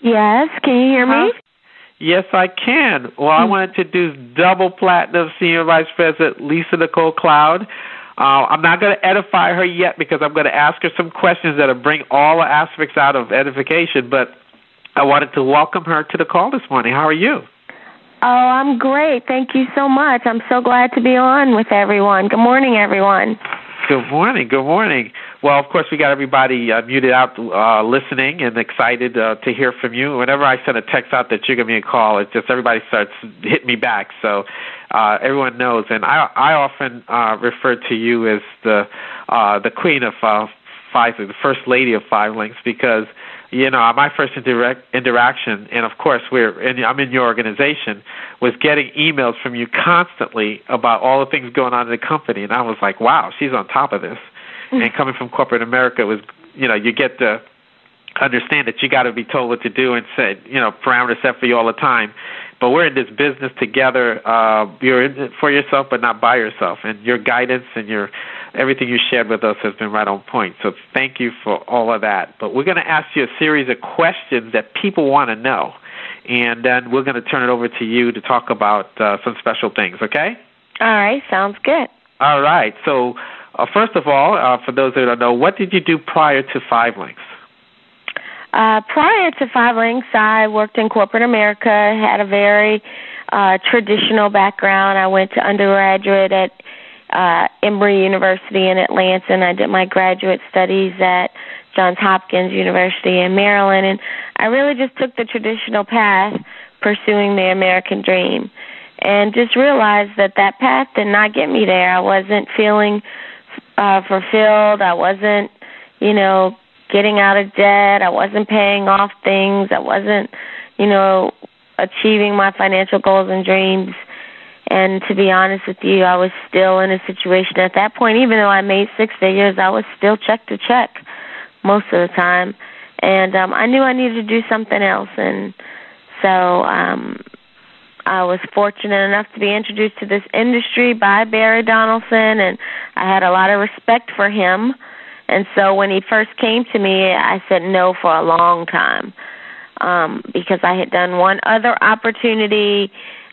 Yes, can you hear me? Yes, I can. Well, I wanted to do double platinum Senior Vice President Lisa Nicole Cloud. I'm not going to edify her yet because I'm going to ask her some questions that'll bring all the aspects out of edification, but I wanted to welcome her to the call this morning. How are you? Oh, I'm great. Thank you so much. I'm so glad to be on with everyone. Good morning, everyone. Good morning. Good morning. Well, of course, we got everybody muted out listening and excited to hear from you. Whenever I send a text out that you're going to be a call, it's just everybody starts hitting me back. So everyone knows. And I often refer to you as the queen of five, the first lady of Five Links, because my first interaction, and of course I'm in your organization, was getting emails from you constantly about all the things going on in the company, and I was like, wow, she's on top of this. And coming from corporate America was, you get to understand that you got to be told what to do and said, parameters set for you all the time. But we're in this business together. You're in it for yourself, but not by yourself. And your guidance and everything you shared with us has been right on point. So thank you for all of that. But we're going to ask you a series of questions that people want to know. And then we're going to turn it over to you to talk about some special things, okay? All right, sounds good. All right. So first of all, for those that don't know, what did you do prior to Five Links? Prior to Five Links, I worked in corporate America, had a very traditional background. I went to undergraduate at Emory University in Atlanta, and I did my graduate studies at Johns Hopkins University in Maryland, and I really just took the traditional path pursuing the American dream and just realized that path did not get me there. I wasn't feeling fulfilled. I wasn't, getting out of debt. I wasn't paying off things. I wasn't, achieving my financial goals and dreams. And to be honest with you, I was still in a situation at that point, even though I made six figures, I was still check to check most of the time. And I knew I needed to do something else. And so I was fortunate enough to be introduced to this industry by Barry Donaldson, and I had a lot of respect for him. And so when he first came to me, I said no for a long time because I had done one other opportunity.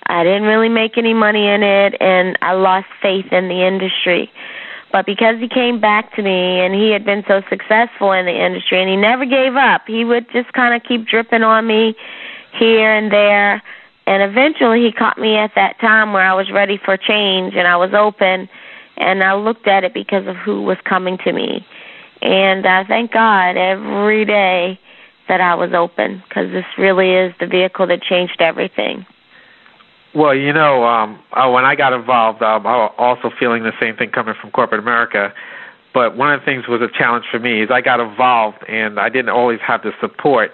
I didn't really make any money in it, and I lost faith in the industry. But because he came back to me, and he had been so successful in the industry, and he never gave up, he would just kind of keep dripping on me here and there. And eventually he caught me at that time where I was ready for change, and I was open, and I looked at it because of who was coming to me. And I thank God every day that I was open, because this really is the vehicle that changed everything. Well, when I got involved, I was also feeling the same thing coming from corporate America. But one of the things was a challenge for me is I got involved, and I didn't always have the support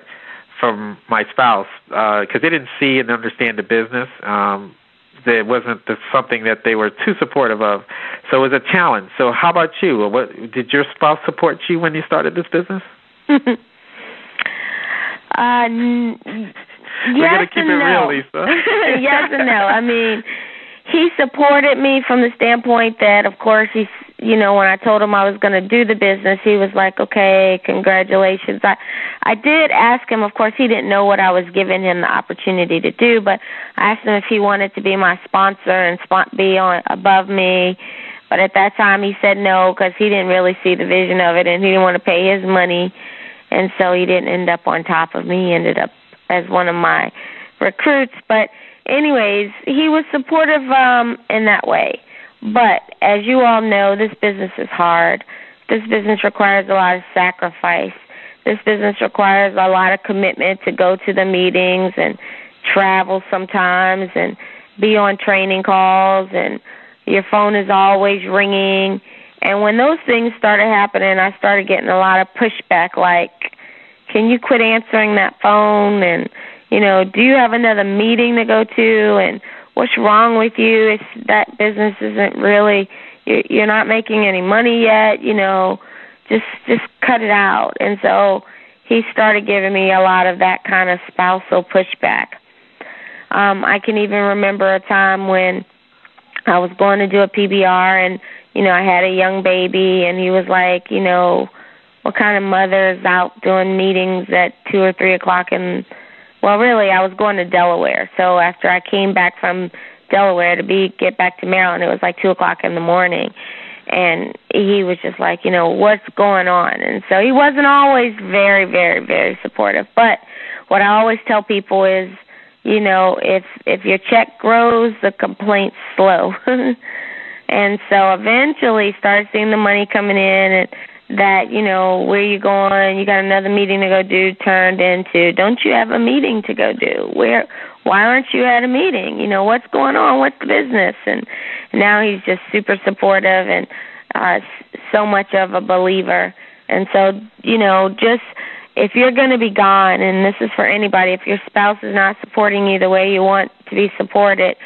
from my spouse because they didn't see and understand the business. It wasn't something that they were too supportive of. So it was a challenge. So how about you? Did your spouse support you when you started this business? We're going to keep it real, Lisa. Yes and no. I mean, he supported me from the standpoint that, of course, when I told him I was going to do the business, he was like, okay, congratulations. I did ask him, of course, he didn't know what I was giving him the opportunity to do, but I asked him if he wanted to be my sponsor and be above me. But at that time, he said no because he didn't really see the vision of it, and he didn't want to pay his money, and so he didn't end up on top of me. He ended up as one of my recruits. But anyways, he was supportive in that way. But as you all know, this business is hard. This business requires a lot of sacrifice. This business requires a lot of commitment to go to the meetings and travel sometimes and be on training calls, and your phone is always ringing. And when those things started happening, I started getting a lot of pushback, like, can you quit answering that phone? And, do you have another meeting to go to? And what's wrong with you? That business isn't really, you're not making any money yet, just cut it out. And so he started giving me a lot of that kind of spousal pushback. I can even remember a time when I was going to do a PBR, and, I had a young baby, and he was like, what kind of mother is out doing meetings at 2 or 3 o'clock in well, really, I was going to Delaware. So after I came back from Delaware to get back to Maryland, it was like 2 o'clock in the morning. And he was just like, what's going on? And so he wasn't always very, very, very supportive. But what I always tell people is, if your check grows, the complaints slow. And so eventually started seeing the money coming in, and that, where you going? You got another meeting to go do, turned into, don't you have a meeting to go do? Why aren't you at a meeting? What's going on? What's the business? And now he's just super supportive and so much of a believer. And so, just if you're going to be gone, and this is for anybody, if your spouse is not supporting you the way you want to be supported,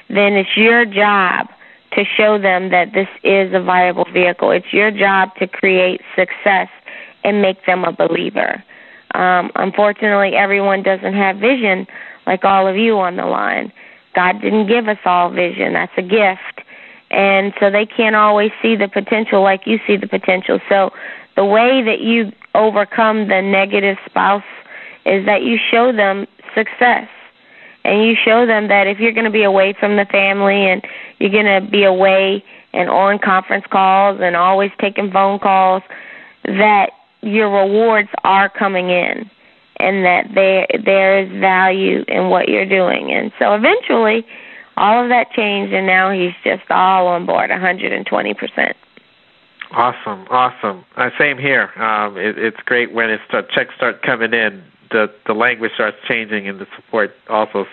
then it's your job to show them that this is a viable vehicle. It's your job to create success and make them a believer. Unfortunately, everyone doesn't have vision like all of you on the line. God didn't give us all vision. That's a gift. And so they can't always see the potential like you see the potential. So the way that you overcome the negative spouse is that you show them success. And you show them that if you're going to be away from the family and you're going to be away and on conference calls and always taking phone calls, that your rewards are coming in and that there is value in what you're doing. And so eventually all of that changed, and now he's just all on board, 120%. Awesome. Same here. It's great when checks start coming in. The language starts changing, and the support also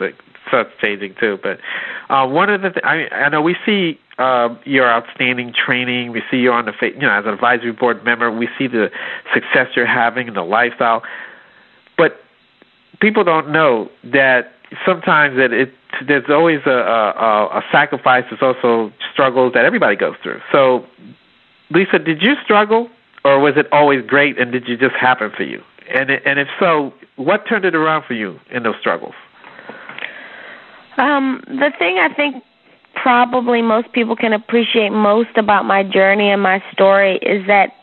starts changing too. But one of the I know we see your outstanding training. We see you on as an advisory board member. We see the success you're having and the lifestyle. But people don't know that sometimes there's always a sacrifice. There's also struggles that everybody goes through. So, Lisa, did you struggle, or was it always great, and did it just happen for you? And if so, what turned it around for you in those struggles? The thing I think probably most people can appreciate most about my journey and my story is that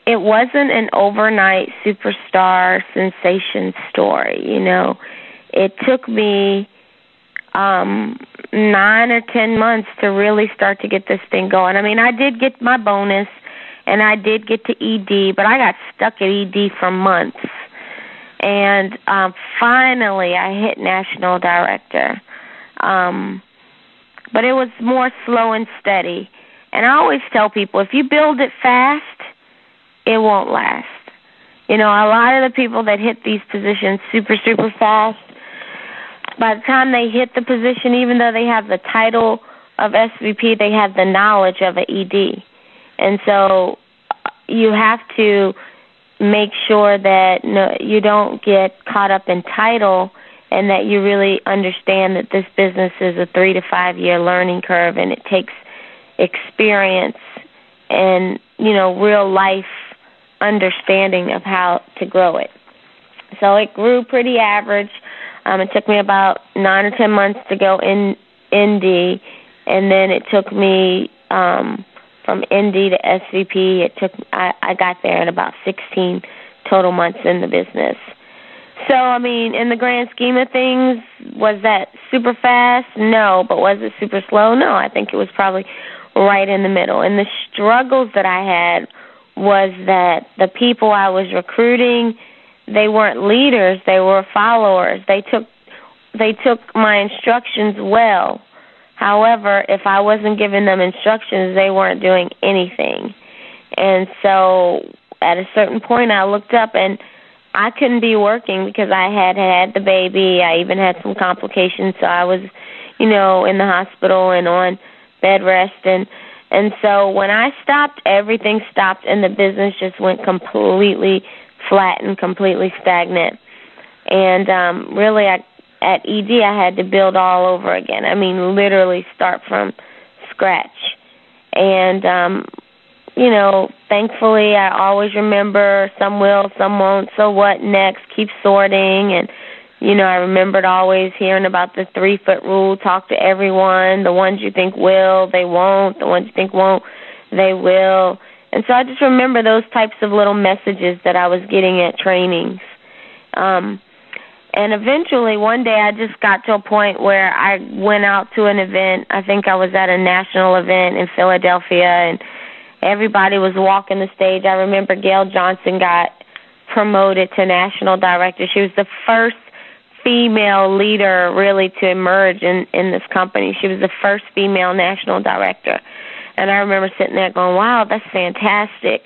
it wasn't an overnight superstar sensation story. It took me 9 or 10 months to really start to get this thing going. I mean, I did get my bonus, and I did get to ED, but I got stuck at ED for months. And finally, I hit national director. But it was more slow and steady. And I always tell people, if you build it fast, it won't last. A lot of the people that hit these positions super, super fast, by the time they hit the position, even though they have the title of SVP, they have the knowledge of an ED. And so you have to make sure that you don't get caught up in title, and that you really understand that this business is a 3 to 5 year learning curve, and it takes experience and, real life understanding of how to grow it. So it grew pretty average. It took me about 9 or 10 months to go in ND, and then it took me from ND to SVP. I got there in about 16 total months in the business. So, I mean, in the grand scheme of things, was that super fast? No. But was it super slow? No. I think it was probably right in the middle. And the struggles that I had was that the people I was recruiting, they weren't leaders, they were followers. They took my instructions well. However, if I wasn't giving them instructions, they weren't doing anything. And so at a certain point, I looked up, and I couldn't be working because I had the baby. I even had some complications, so I was, in the hospital and on bed rest. And so when I stopped, everything stopped, and the business just went completely flat and completely stagnant. And really, at ED, I had to build all over again. I mean, literally start from scratch. And thankfully, I always remember some will, some won't, so what next, keep sorting. And, I remembered always hearing about the 3-foot rule, talk to everyone. The ones you think will, they won't. The ones you think won't, they will. And so I just remember those types of little messages that I was getting at trainings. And And eventually, one day, I just got to a point where I went out to an event. I think I was at a national event in Philadelphia, and everybody was walking the stage. I remember Gail Johnson got promoted to national director. She was the first female leader really to emerge in this company. She was the first female national director. And I remember sitting there going, wow, that's fantastic.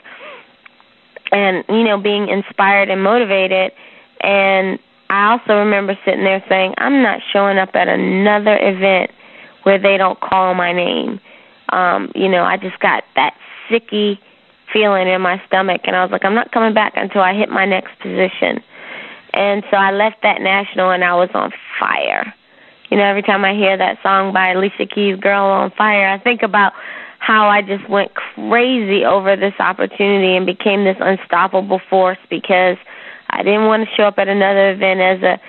And, being inspired and motivated. And I also remember sitting there saying, I'm not showing up at another event where they don't call my name. I just got that sicky feeling in my stomach, and I was like, I'm not coming back until I hit my next position. And so I left that national, and I was on fire. Every time I hear that song by Alicia Keys, Girl on Fire, I think about how I just went crazy over this opportunity and became this unstoppable force because I didn't want to show up at another event as a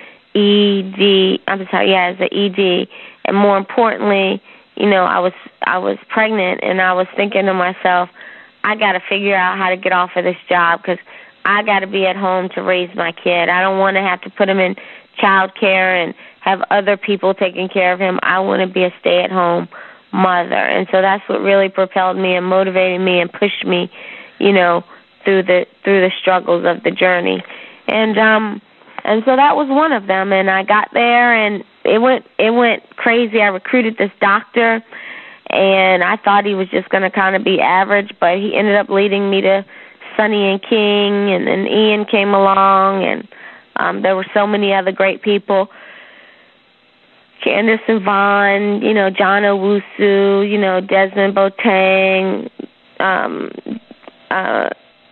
as an ED. And more importantly, I was pregnant, and I was thinking to myself, I got to figure out how to get off of this job because I got to be at home to raise my kid. I don't want to have to put him in child care and have other people taking care of him. I want to be a stay-at-home mother. And so that's what really propelled me and motivated me and pushed me, through the struggles of the journey. And so that was one of them. And I got there, and it went crazy. I recruited this doctor, and I thought he was just going to kind of be average, but he ended up leading me to Sonny and King, and then Ian came along, and there were so many other great people. Candace and Vaughn, John Owusu, Desmond Boateng,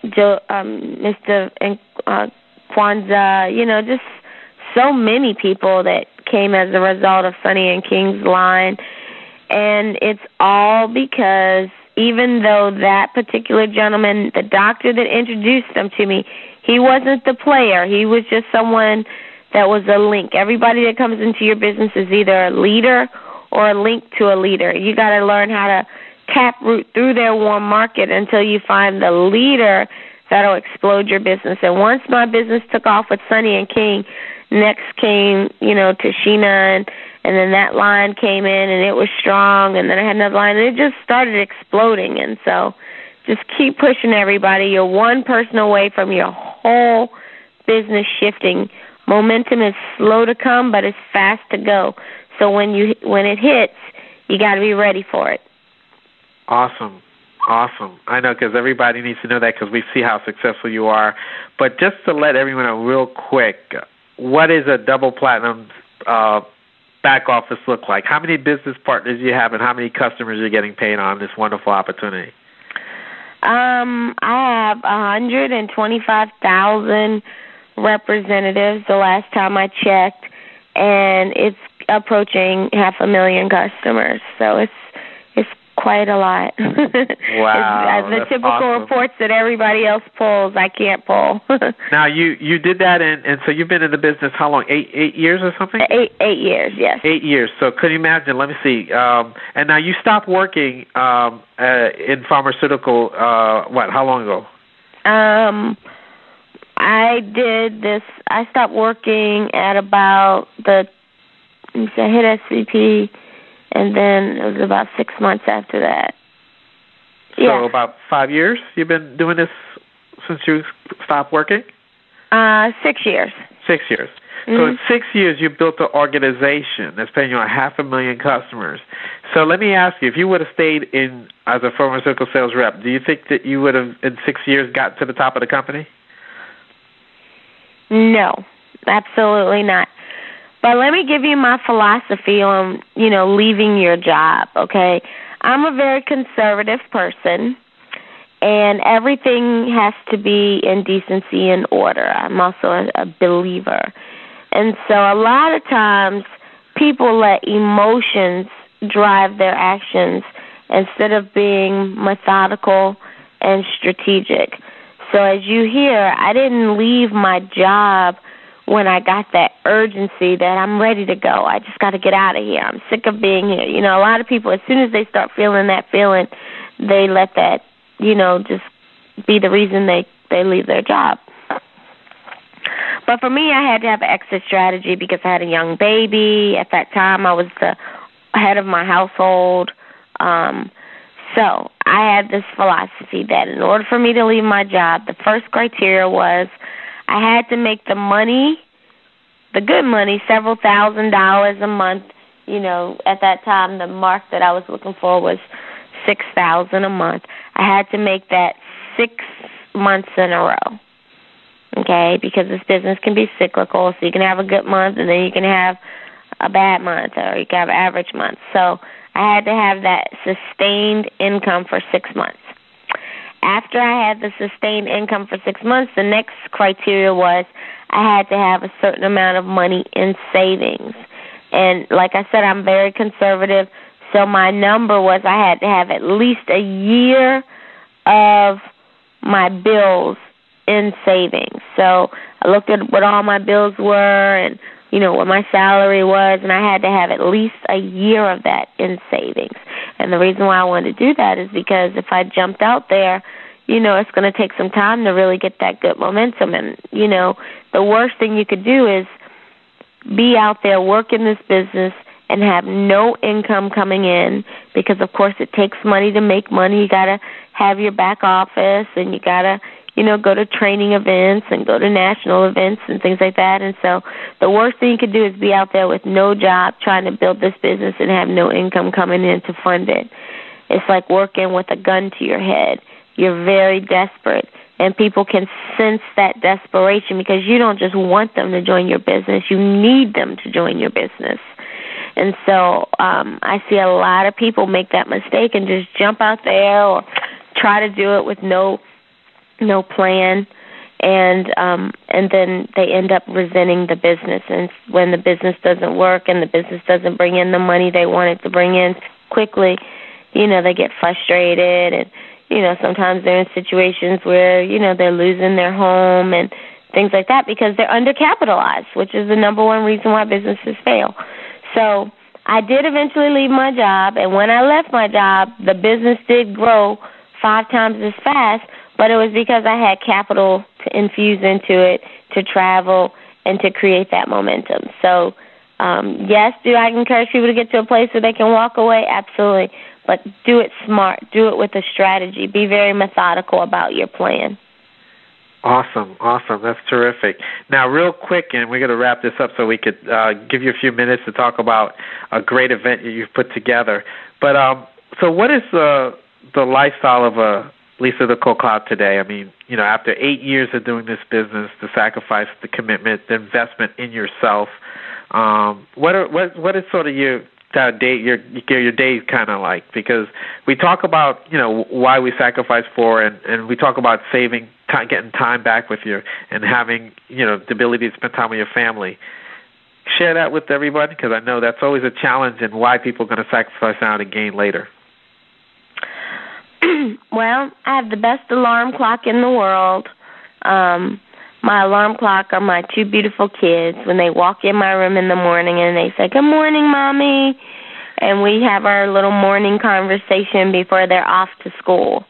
Mr. Kwanzaa, just so many people that came as a result of Sonny and King's line. And it's all because even though that particular gentleman, the doctor that introduced them to me, he wasn't the player. He was just someone that was a link. Everybody that comes into your business is either a leader or a link to a leader. You got to learn how to taproot through their warm market until you find the leader that'll explode your business. And once my business took off with Sonny and King, next came, Tashina, and then that line came in, and it was strong, and then I had another line, and it just started exploding. And so just keep pushing everybody. You're one person away from your whole business shifting. Momentum is slow to come, but it's fast to go. So when it hits, you got to be ready for it. Awesome. I know, because everybody needs to know that because we see how successful you are. But just to let everyone know real quick, what is a double platinum back office look like? How many business partners do you have, and how many customers are getting paid on this wonderful opportunity? I have 125,000 representatives the last time I checked, and it's approaching 500,000 customers. So it's quite a lot. Wow. The typical awesome reports that everybody else pulls, I can't pull. Now, you did that, and so you've been in the business how long? 8 years or something? 8 years, yes. 8 years. So could you imagine, let me see, and now you stopped working in pharmaceutical, how long ago? I stopped working at about I hit SVP, and then it was about 6 months after that. So about 5 years you've been doing this since you stopped working? 6 years. 6 years. Mm-hmm. So in 6 years you built an organization that's paying you 500,000 customers. So let me ask you, if you would have stayed in as a pharmaceutical sales rep, do you think that you would have in 6 years got to the top of the company? No, absolutely not. But let me give you my philosophy on, leaving your job, okay? I'm a very conservative person, and everything has to be in decency and order. I'm also a believer. And so a lot of times people let emotions drive their actions instead of being methodical and strategic. So as you hear, I didn't leave my job when I got that urgency that I'm ready to go. I just got to get out of here. I'm sick of being here. A lot of people, as soon as they start feeling that feeling, they let that, just be the reason they leave their job. But for me, I had to have an exit strategy because I had a young baby. At that time, I was the head of my household. So I had this philosophy that in order for me to leave my job, the first criteria was I had to make the money, the good money, several $1,000s a month. You know, at that time, the mark that I was looking for was $6,000 a month. I had to make that 6 months in a row, okay, because this business can be cyclical, so you can have a good month and then you can have a bad month, or you can have an average month. So I had to have that sustained income for 6 months. After I had the sustained income for 6 months, the next criteria was I had to have a certain amount of money in savings. And like I said, I'm very conservative, so my number was I had to have at least a year of my bills in savings. So I looked at what all my bills were and, you know, what my salary was, and I had to have at least a year of that in savings. And the reason why I wanted to do that is because if I jumped out there, you know, it's going to take some time to really get that good momentum. And, you know, the worst thing you could do is be out there, work in this business, and have no income coming in because, of course, it takes money to make money. You got to have your back office, and you got to, you know, go to training events and go to national events and things like that. And so the worst thing you could do is be out there with no job trying to build this business and have no income coming in to fund it. It's like working with a gun to your head. You're very desperate, and people can sense that desperation because you don't just want them to join your business. You need them to join your business. And so I see a lot of people make that mistake and just jump out there or try to do it with no plan, and then they end up resenting the business. And when the business doesn't work and the business doesn't bring in the money they want it to bring in quickly, you know, they get frustrated, and you know, sometimes they're in situations where, you know, they're losing their home and things like that because they're undercapitalized, which is the number one reason why businesses fail. So I did eventually leave my job, and when I left my job, the business did grow 5 times as fast, but it was because I had capital to infuse into it, to travel, and to create that momentum. So, yes, do I encourage people to get to a place where they can walk away? Absolutely. But do it smart. Do it with a strategy. Be very methodical about your plan. Awesome. That's terrific. Now, real quick, and we're going to wrap this up so we could give you a few minutes to talk about a great event that you've put together. But so what is the lifestyle of Lisa Nicole Cloud today? I mean, you know, after 8 years of doing this business, the sacrifice, the commitment, the investment in yourself, what is sort of your days kind of like? Because we talk about, you know, why we sacrifice for, and we talk about saving time, getting time back with you, and having, you know, the ability to spend time with your family. Share that with everybody, because I know that's always a challenge and why people are going to sacrifice now to gain later. Well, I have the best alarm clock in the world. My alarm clock are my 2 beautiful kids when they walk in my room in the morning and they say, "Good morning, Mommy." And we have our little morning conversation before they're off to school.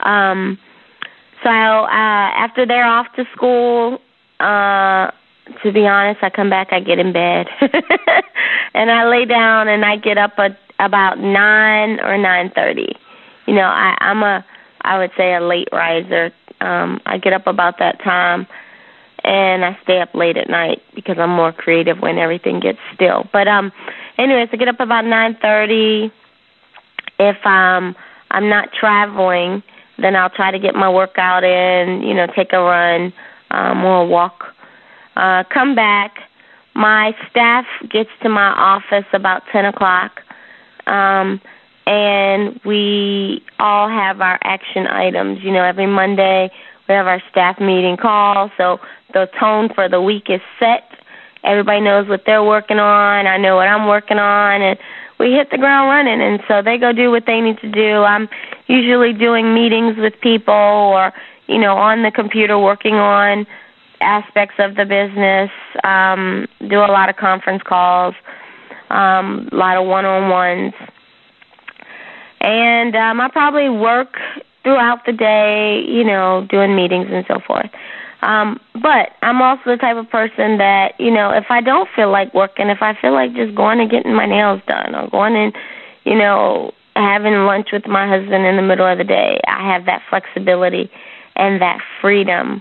So after they're off to school, to be honest, I come back, I get in bed. And I lay down and I get up at about 9 or 9:30. You know, I would say a late riser. I get up about that time, and I stay up late at night because I'm more creative when everything gets still. But anyways, I get up about 9:30. If I'm not traveling, then I'll try to get my workout in, you know, take a run or a walk. Come back. My staff gets to my office about 10 o'clock. And we all have our action items. You know, every Monday we have our staff meeting call, so the tone for the week is set. Everybody knows what they're working on. I know what I'm working on, and we hit the ground running, and so they go do what they need to do. I'm usually doing meetings with people or, you know, on the computer working on aspects of the business, do a lot of conference calls, a lot of one-on-ones. And I probably work throughout the day, you know, doing meetings and so forth. But I'm also the type of person that, if I don't feel like working, if I feel like just going and getting my nails done or going and, having lunch with my husband in the middle of the day, I have that flexibility and that freedom.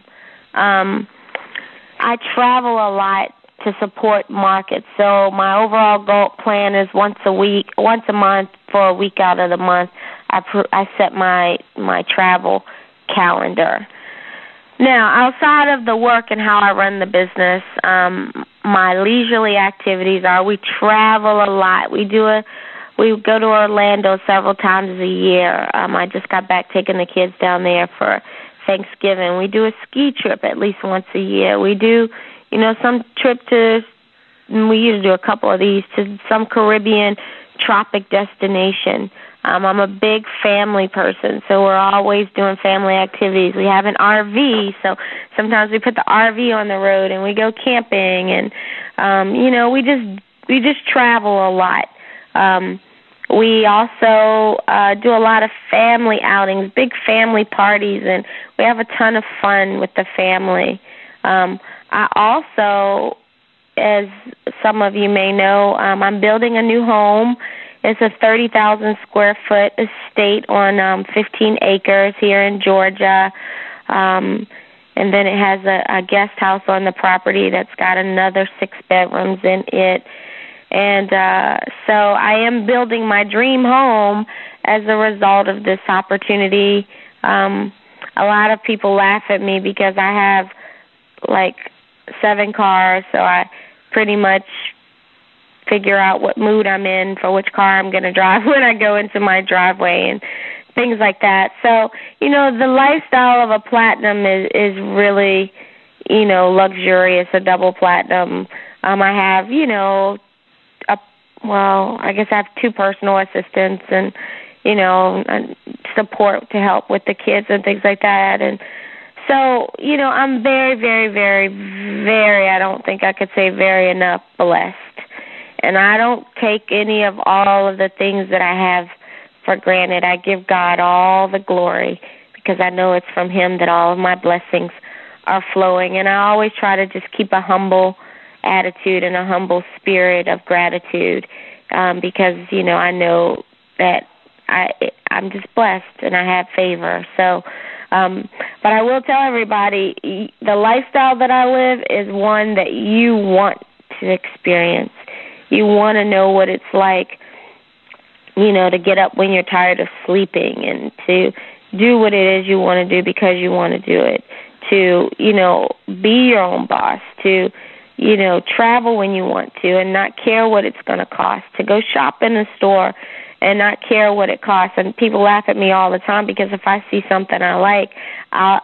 I travel a lot to support markets. So my overall goal plan is once a month for a week out of the month, I set my travel calendar. Now, outside of the work and how I run the business, my leisurely activities are we travel a lot. We go to Orlando several times a year. I just got back taking the kids down there for Thanksgiving. We do a ski trip at least once a year. We do, some trip we usually do a couple of these, to some Caribbean tropic destination. I'm a big family person, so we're always doing family activities. We have an RV, so sometimes we put the RV on the road and we go camping, and we just travel a lot. We also do a lot of family outings, big family parties, and we have a ton of fun with the family. I also, as some of you may know, I'm building a new home. It's a 30,000 square foot estate on 15 acres here in Georgia. And then it has a guest house on the property that's got another 6 bedrooms in it. And so I am building my dream home as a result of this opportunity. A lot of people laugh at me because I have like 7 cars, so I pretty much figure out what mood I'm in for which car I'm going to drive when I go into my driveway and things like that. So, the lifestyle of a platinum is really, luxurious, a double platinum. I have, I guess I have 2 personal assistants and, and support to help with the kids and things like that. And so, I'm very, very, very, very, I don't think I could say very enough blessed. And I don't take any of all of the things that I have for granted. I give God all the glory because I know it's from Him that all of my blessings are flowing. And I always try to just keep a humble attitude and a humble spirit of gratitude because, I know that I'm just blessed and I have favor. So, but I will tell everybody, the lifestyle that I live is one that you want to experience. You want to know what it's like, to get up when you're tired of sleeping and to do what it is you want to do because you want to do it, to, be your own boss, to, travel when you want to and not care what it's going to cost, to go shop in a store and not care what it costs. And people laugh at me all the time because if I see something I like, I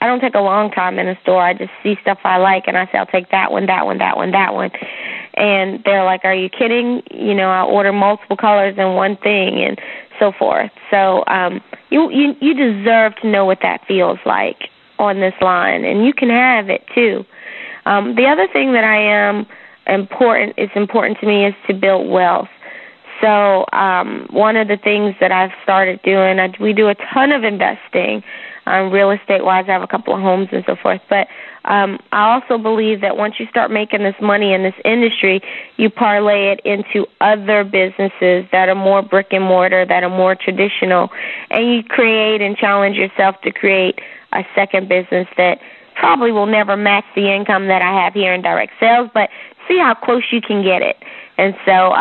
don't take a long time in a store. I just see stuff I like and I say, I'll take that one, that one, that one, that one. And they're like, are you kidding? I order multiple colors in one thing and so forth. So you deserve to know what that feels like on this line, and you can have it too. The other thing that it's important to me is to build wealth. So one of the things that I've started doing, we do a ton of investing, real estate-wise. I have a couple of homes and so forth. But I also believe that once you start making this money in this industry, you parlay it into other businesses that are more brick and mortar, that are more traditional, and you create and challenge yourself to create a second business that probably will never match the income that I have here in direct sales, but see how close you can get it. And so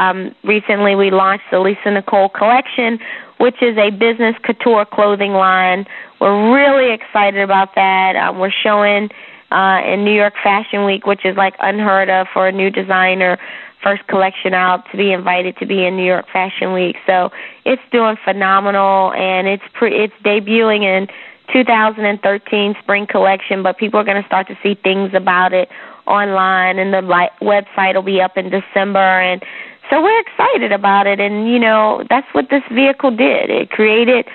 recently we launched the Nicole collection, which is a business couture clothing line. We're really excited about that. We're showing in New York Fashion Week, which is like unheard of for a new designer, first collection out to be invited to be in New York Fashion Week. So it's doing phenomenal, and it's debuting in 2013 spring collection, but people are going to start to see things about it online, and the website will be up in December, and so we're excited about it. And that's what this vehicle did. It created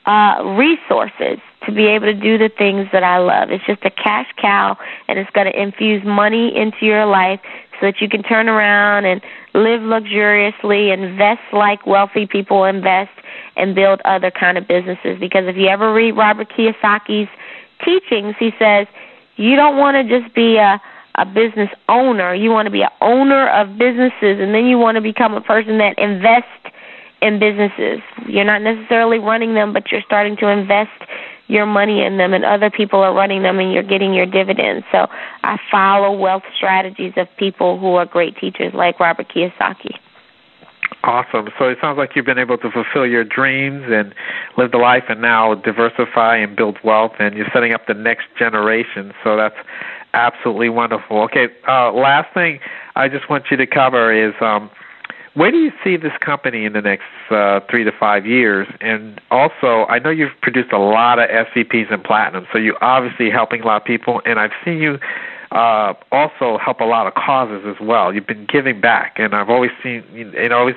resources to be able to do the things that I love. It's just a cash cow, and it's going to infuse money into your life so that you can turn around and live luxuriously, invest like wealthy people invest, and build other kind of businesses. Because if you ever read Robert Kiyosaki's teachings, he says, You don't want to just be a business owner. You want to be an owner of businesses, and then you want to become a person that invests in businesses. You're not necessarily running them, but you're starting to invest your money in them, and other people are running them, and you're getting your dividends. So I follow wealth strategies of people who are great teachers like Robert Kiyosaki. Awesome. So it sounds like you've been able to fulfill your dreams and live the life and now diversify and build wealth, and you're setting up the next generation. So that's absolutely wonderful. Okay, last thing I just want you to cover is where do you see this company in the next 3 to 5 years? And also, I know you've produced a lot of SVPs and Platinum, so you're obviously helping a lot of people, and I've seen you also help a lot of causes as well. You've been giving back, and I've always seen, and I always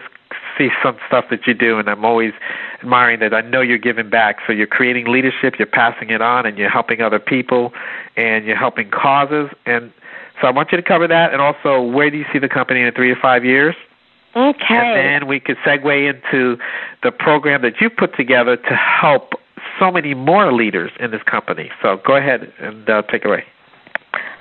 see some stuff that you do, and I'm always admiring that. I know you're giving back, so you're creating leadership, you're passing it on, and you're helping other people, and you're helping causes. And so I want you to cover that, and also where do you see the company in 3 to 5 years? Okay. And then we could segue into the program that you put together to help so many more leaders in this company. So go ahead and take it away.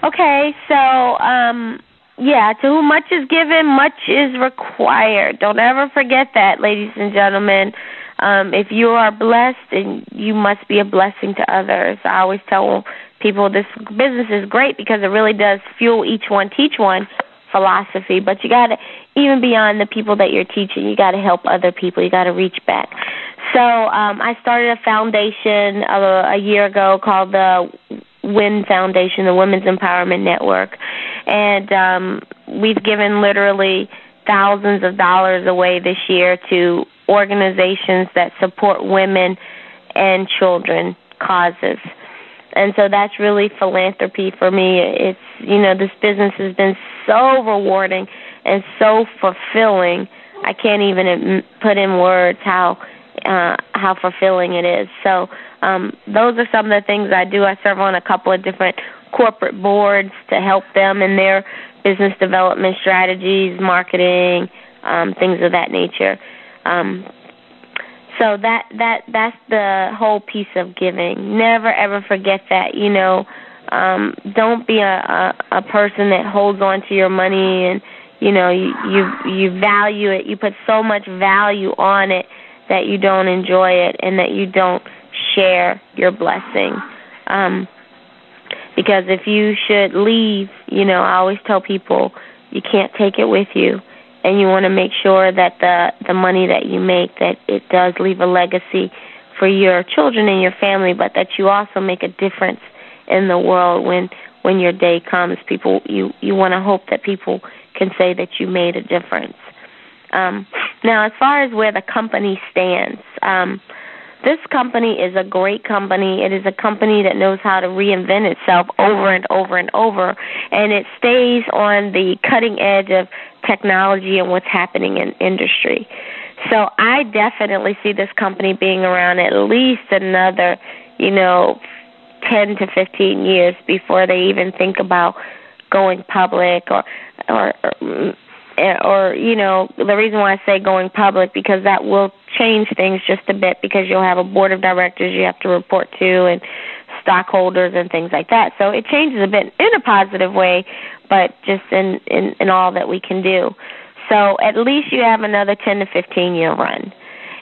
Okay, so, to whom much is given, much is required. Don't ever forget that, ladies and gentlemen. If you are blessed, and you must be a blessing to others. I always tell people this business is great because it really does fuel each one, teach one philosophy, but you got to, even beyond the people that you're teaching, you got to help other people. You got to reach back. So I started a foundation a year ago called the WIN Foundation, the Women's Empowerment Network, and we've given literally thousands of dollars away this year to organizations that support women and children causes. And so that's really philanthropy for me. It's, this business has been so rewarding and so fulfilling. I can't even put in words how fulfilling it is. So those are some of the things I do. I serve on a couple of different corporate boards to help them in their business development strategies, marketing, things of that nature. So that's the whole piece of giving. Never ever forget that. Don't be a person that holds on to your money and you value it. You put so much value on it that you don't enjoy it and that you don't share your blessing. Because if you should leave, I always tell people you can't take it with you. And you want to make sure that the money that you make, that it does leave a legacy for your children and your family, but that you also make a difference in the world when your day comes. People, you want to hope that people can say that you made a difference. Now, as far as where the company stands, this company is a great company. It is a company that knows how to reinvent itself over and over and over, and it stays on the cutting edge of technology and what's happening in industry. So I definitely see this company being around at least another, 10 to 15 years before they even think about going public or the reason why I say going public, because that will change things just a bit, because you'll have a board of directors you have to report to and stockholders and things like that. So it changes a bit in a positive way, but just in all that we can do. So at least you have another 10 to 15-year run.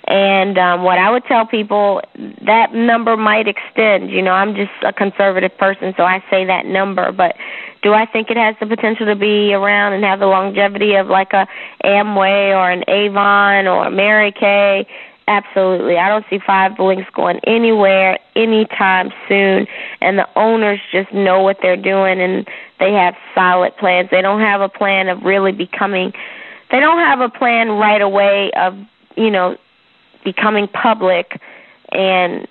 And what I would tell people, that number might extend. I'm just a conservative person, so I say that number. But do I think it has the potential to be around and have the longevity of like a Amway or an Avon or a Mary Kay? Absolutely. I don't see Five Links going anywhere anytime soon. And the owners just know what they're doing, and they have solid plans. They don't have a plan of really becoming – they don't have a plan right away of, becoming public and,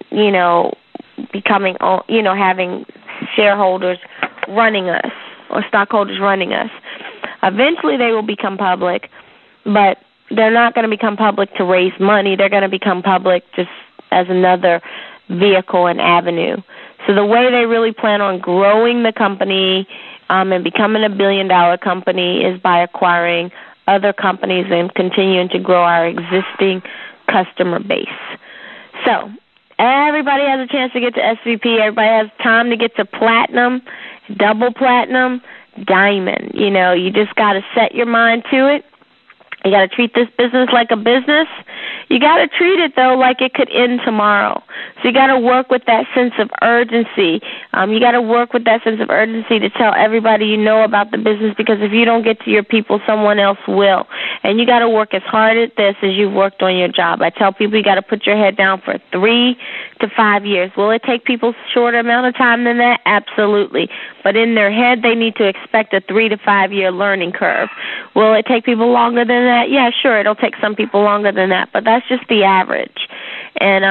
becoming, having shareholders running us or stockholders running us. Eventually they will become public, but they're not going to become public to raise money. They're going to become public just as another vehicle and avenue. So the way they really plan on growing the company and becoming a billion-dollar company is by acquiring other companies and continuing to grow our existing customer base. So everybody has a chance to get to SVP. Everybody has time to get to Platinum. double platinum, diamond. You know, you just got to set your mind to it. You got to treat this business like a business. You got to treat it, though, like it could end tomorrow. So you got to work with that sense of urgency. You got to work with that sense of urgency to tell everybody you know about the business, because if you don't get to your people, someone else will. And you got to work as hard at this as you've worked on your job. I tell people you got to put your head down for 3 to 5 years. Will it take people a shorter amount of time than that? Absolutely. But in their head, they need to expect a 3 to 5 year learning curve. Will it take people longer than that? Yeah, sure, it'll take some people longer than that, but that's just the average. And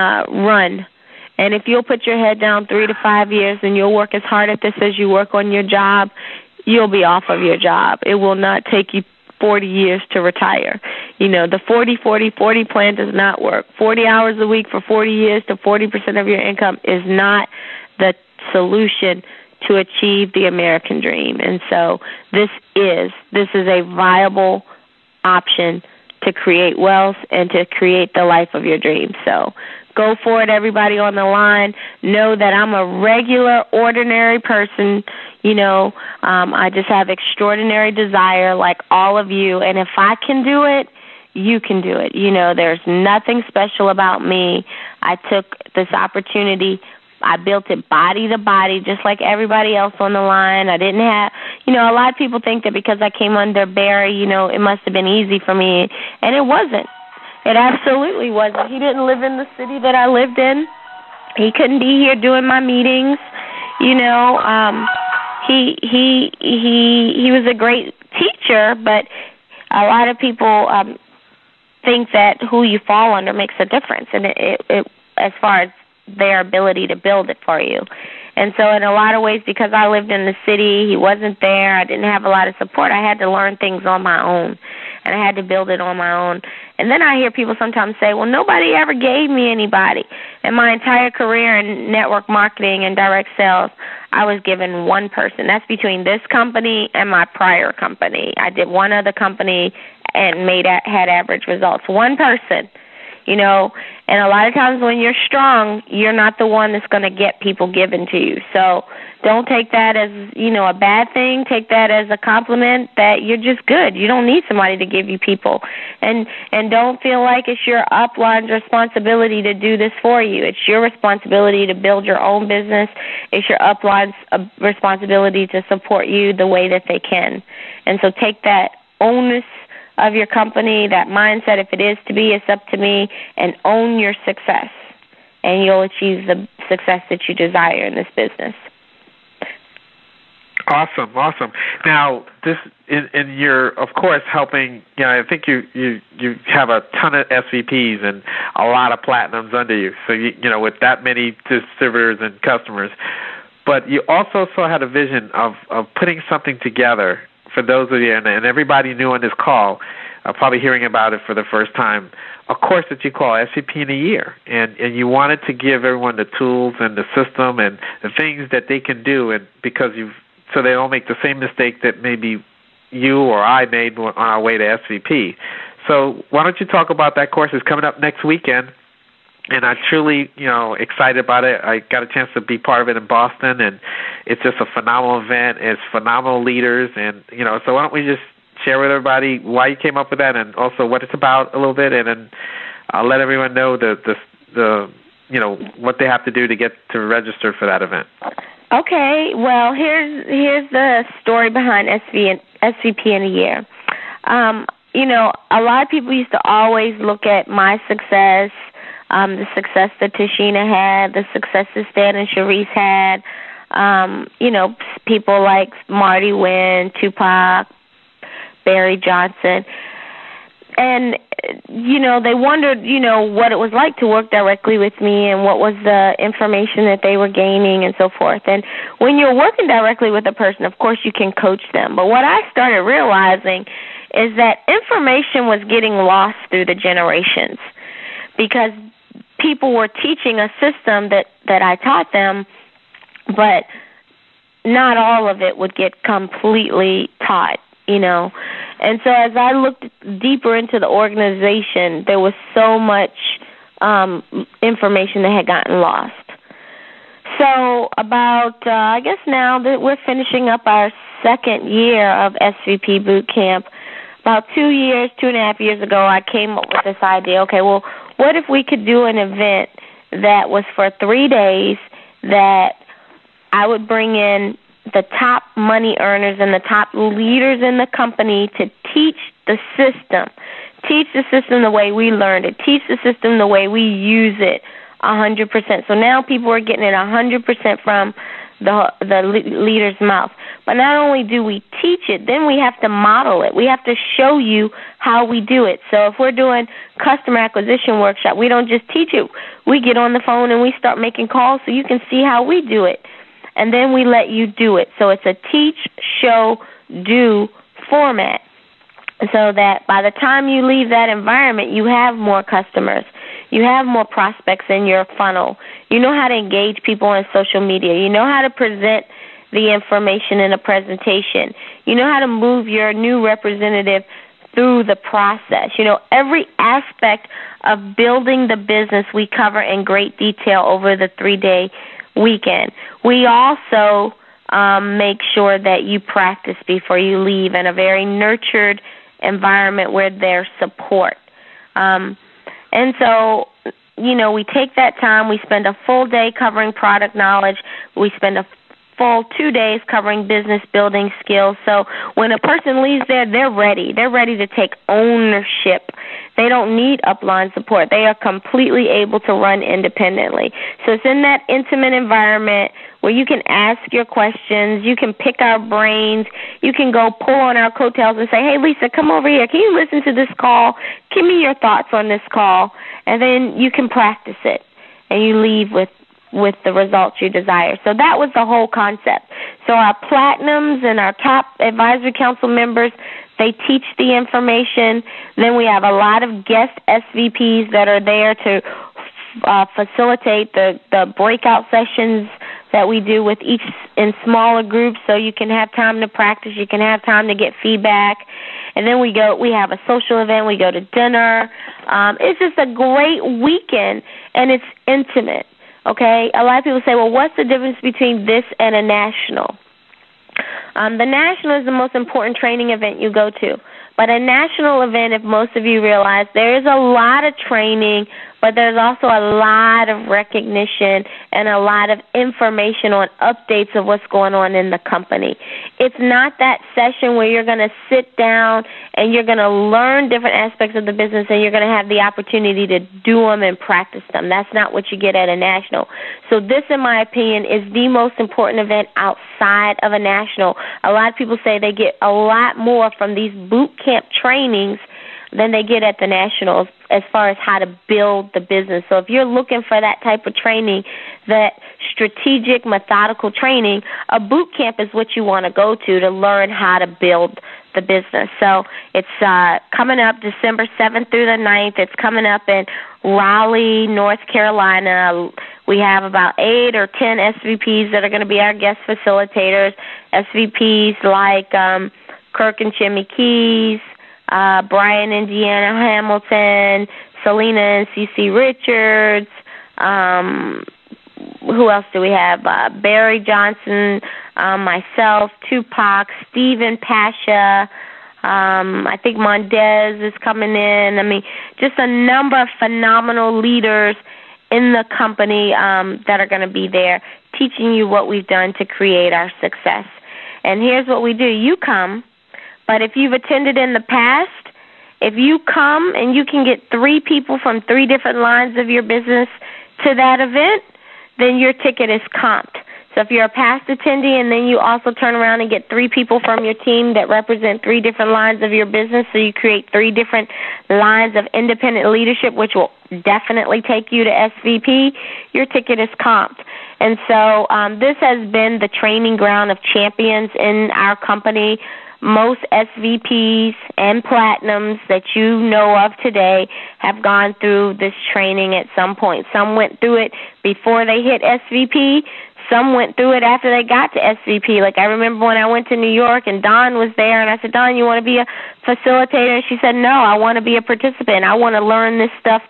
run. And if you'll put your head down 3 to 5 years and you'll work as hard at this as you work on your job, you'll be off of your job. It will not take you 40 years to retire. You know, the 40-40-40 plan does not work. 40 hours a week for 40 years to 40% of your income is not the solution to achieve the American dream. And so this is a viable option to create wealth and to create the life of your dreams. So go for it, everybody on the line. Know that I'm a regular, ordinary person. You know, I just have extraordinary desire like all of you. And if I can do it, you can do it. You know, there's nothing special about me. I took this opportunity. I built it body to body, just like everybody else on the line. I didn't have, you know, a lot of people think that because I came under Barry, you know, it must have been easy for me. And it wasn't. It absolutely wasn't. He didn't live in the city that I lived in. He couldn't be here doing my meetings. You know, he was a great teacher, but a lot of people think that who you fall under makes a difference. And it as far as their ability to build it for you. And so in a lot of ways, because I lived in the city, he wasn't there, I didn't have a lot of support, I had to learn things on my own, and I had to build it on my own. And then I hear people sometimes say, well, nobody ever gave me anybody. In my entire career in network marketing and direct sales, I was given one person. That's between this company and my prior company. I did one other company and had average results. One person. You know, and a lot of times when you're strong, you're not the one that's going to get people given to you. So don't take that as, you know, a bad thing. Take that as a compliment that you're just good. You don't need somebody to give you people. And don't feel like it's your upline's responsibility to do this for you. It's your responsibility to build your own business. It's your upline's responsibility to support you the way that they can. And so take that onus of your company, that mindset, if it is to be, it's up to me, and own your success, and you'll achieve the success that you desire in this business. Awesome. Now, this in your, of course, helping. You know, I think you have a ton of SVPs and a lot of platinums under you. So you know, with that many distributors and customers, but you also had a vision of putting something together. For those of you, and everybody new on this call, probably hearing about it for the first time, a course that you call SVP in a Year. And you wanted to give everyone the tools and the system and the things that they can do, and so they don't make the same mistake that maybe you or I made on our way to SVP. So why don't you talk about that course? It's coming up next weekend. And I'm truly, you know, excited about it. I got a chance to be part of it in Boston, and it's just a phenomenal event. It's phenomenal leaders, and, you know, so why don't we just share with everybody why you came up with that and also what it's about a little bit, and then I'll let everyone know the you know, what they have to do to get to register for that event. Okay, well, here's the story behind SVP in a Year. You know, a lot of people used to always look at my success, the success that Tashina had, the success that Stan and Sharice had, you know, people like Marty Wynn, Tupac, Barry Johnson. And, you know, they wondered, you know, what it was like to work directly with me and what was the information that they were gaining and so forth. And when you're working directly with a person, of course, you can coach them. But what I started realizing is that information was getting lost through the generations because people were teaching a system that I taught them, but not all of it would get completely taught, you know. And so as I looked deeper into the organization, there was so much information that had gotten lost. So about, I guess now that we're finishing up our second year of SVP Boot Camp, about 2.5 years ago, I came up with this idea. Okay, well, what if we could do an event that was for 3 days that I would bring in the top money earners and the top leaders in the company to teach the system the way we learned it, teach the system the way we use it 100%. So now people are getting it 100% from the leader's mouth. But not only do we teach it, then we have to model it. We have to show you how we do it. So if we're doing customer acquisition workshop, we don't just teach it. We get on the phone and we start making calls so you can see how we do it. And then we let you do it. So it's a teach, show, do format. So that by the time you leave that environment, you have more customers. You have more prospects in your funnel. You know how to engage people on social media. You know how to present the information in a presentation. You know how to move your new representative through the process. You know, every aspect of building the business we cover in great detail over the 3-day weekend. We also make sure that you practice before you leave in a very nurtured environment where there's support. And so, you know, we take that time. We spend a full day covering product knowledge. We spend a full 2 days covering business building skills. So when a person leaves there, they're ready. They're ready to take ownership. They don't need upline support. They are completely able to run independently. So it's in that intimate environment where you can ask your questions, you can pick our brains, you can go pull on our coattails and say, hey, Lisa, come over here. Can you listen to this call? Give me your thoughts on this call. And then you can practice it, and you leave with the results you desire. So that was the whole concept. So our platinums and our top advisory council members, they teach the information. Then we have a lot of guest SVPs that are there to facilitate the breakout sessions that we do with each in smaller groups, so you can have time to practice, you can have time to get feedback. And then we have a social event, we go to dinner. It's just a great weekend, and it's intimate, okay? A lot of people say, well, what's the difference between this and a national? The national is the most important training event you go to. But a national event, if most of you realize, there is a lot of training, but there's also a lot of recognition and a lot of information on updates of what's going on in the company. It's not that session where you're going to sit down and you're going to learn different aspects of the business and you're going to have the opportunity to do them and practice them. That's not what you get at a national. So this, in my opinion, is the most important event outside of a national. A lot of people say they get a lot more from these boot camp trainings than they get at the nationals as far as how to build the business. So if you're looking for that type of training, that strategic, methodical training, a boot camp is what you want to go to learn how to build the business. So it's coming up December 7th through the 9th. It's coming up in Raleigh, North Carolina. We have about 8 or 10 SVPs that are going to be our guest facilitators, SVPs like Kirk and Jimmy Keys, Brian and Deanna Hamilton, Selena and CeCe Richards. Who else do we have? Barry Johnson, myself, Tupac, Stephen Pasha. I think Mondez is coming in. I mean, just a number of phenomenal leaders in the company that are going to be there teaching you what we've done to create our success. And here's what we do. You come. But if you've attended in the past, if you come and you can get 3 people from 3 different lines of your business to that event, then your ticket is comped. So if you're a past attendee and then you also turn around and get 3 people from your team that represent 3 different lines of your business, so you create 3 different lines of independent leadership, which will definitely take you to SVP, your ticket is comped. And so this has been the training ground of champions in our company. Most SVPs and platinums that you know of today have gone through this training at some point. Some went through it before they hit SVP. Some went through it after they got to SVP. Like I remember when I went to New York and Dawn was there, and I said, Dawn, you want to be a facilitator? And she said, no, I want to be a participant. I want to learn this stuff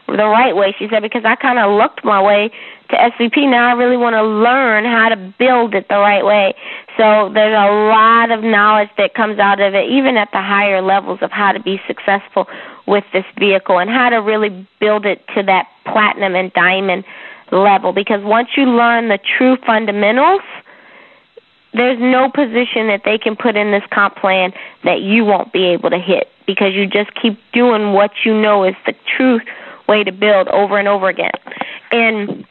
the right way. She said, because I kind of looked my way to SVP. Now I really want to learn how to build it the right way. So there's a lot of knowledge that comes out of it, even at the higher levels, of how to be successful with this vehicle and how to really build it to that platinum and diamond level. Because once you learn the true fundamentals, there's no position that they can put in this comp plan that you won't be able to hit, because you just keep doing what you know is the true way to build over and over again. In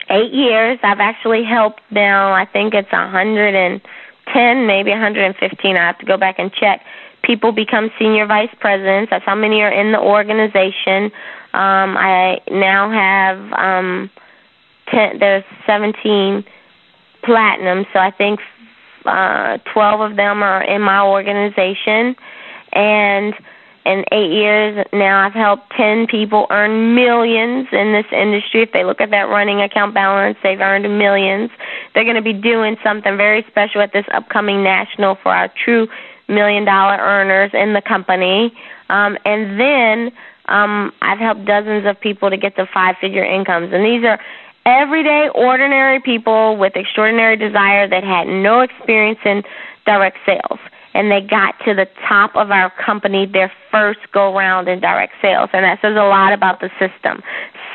8 years, I've actually helped now, I think it's 110, maybe 115. I have to go back and check. People become senior vice presidents. That's how many are in the organization. I now have there's 17 platinum, so I think 12 of them are in my organization. And in 8 years now, I've helped 10 people earn millions in this industry. If they look at that running account balance, they've earned millions. They're going to be doing something very special at this upcoming national for our true $1 million earners in the company. And then I've helped dozens of people to get to 5-figure incomes. And these are everyday, ordinary people with extraordinary desire that had no experience in direct sales. And they got to the top of our company their first go-round in direct sales. And that says a lot about the system.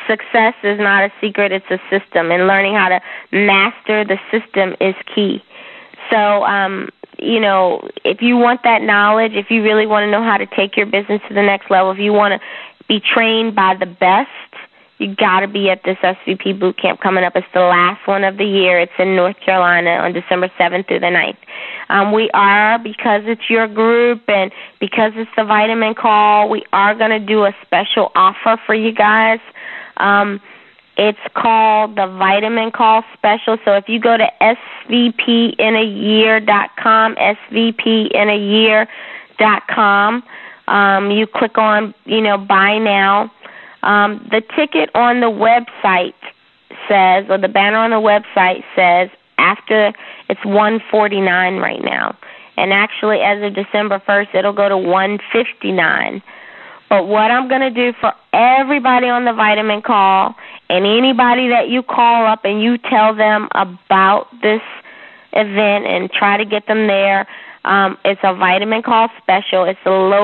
Success is not a secret, it's a system. And learning how to master the system is key. So, if you want that knowledge, if you really want to know how to take your business to the next level, if you want to be trained by the best, you got to be at this SVP boot camp coming up. It's the last one of the year. It's in North Carolina on December 7th through the 9th. We are, because it's your group and because it's the vitamin call, we are going to do a special offer for you guys. It's called the Vitamin Call Special. So if you go to svpinayear.com, svpinayear.com, you click on, buy now. The ticket on the website says, or the banner on the website says, after it's $149 right now. And actually, as of December 1st, it'll go to $159. But what I'm going to do for everybody on the Vitamin Call, and anybody that you call up and you tell them about this event and try to get them there, it's a Vitamin Call Special. It's a low